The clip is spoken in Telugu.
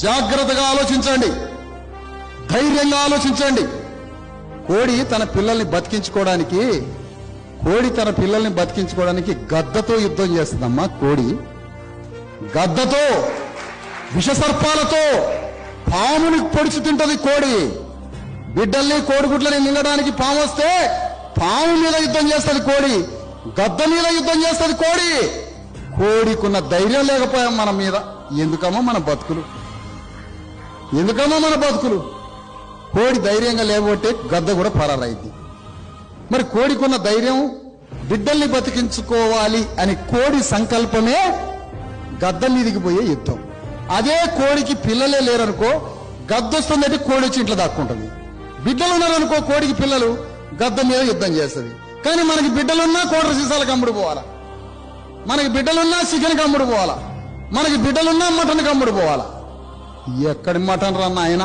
జాగ్రత్తగా ఆలోచించండి, ధైర్యంగా ఆలోచించండి. కోడి తన పిల్లల్ని బతికించుకోవడానికి గద్దతో యుద్ధం చేస్తుందమ్మా. కోడి గద్దతో, విషసర్పాలతో, పాముని పొడిచి తింటది కోడి. బిడ్డల్ని, కోడిగుడ్లని మింగడానికి పాము వస్తే పాము మీద యుద్ధం చేస్తుంది కోడి, గద్ద మీద యుద్ధం చేస్తుంది కోడి. కోడికున్న ధైర్యం లేకపోయాం మన మీద. ఎందుకమ్మా మన బతుకులు? కోడి ధైర్యంగా లేకపోతే గద్ద కూడా పరారైంది. మరి కోడికున్న ధైర్యం బిడ్డల్ని బతికించుకోవాలి అని కోడి సంకల్పమే గద్ద మీదికి పోయే యుద్ధం. అదే కోడికి పిల్లలే లేరనుకో, గద్ద వస్తుందంటే కోడి వచ్చి ఇంట్లో దాక్కుంటుంది. బిడ్డలు ఉన్నారనుకో, కోడికి పిల్లలు గద్ద మీద యుద్ధం చేస్తుంది. కానీ మనకి బిడ్డలున్నా కోటర సీసాలకు అమ్ముడు పోవాలా, మనకి బిడ్డలున్నా చికెన్కి అమ్ముడు పోవాలా, మనకి బిడ్డలున్నా మటన్కి అమ్ముడు పోవాలా. ఎక్కడి మటన్ రన్న ఆయన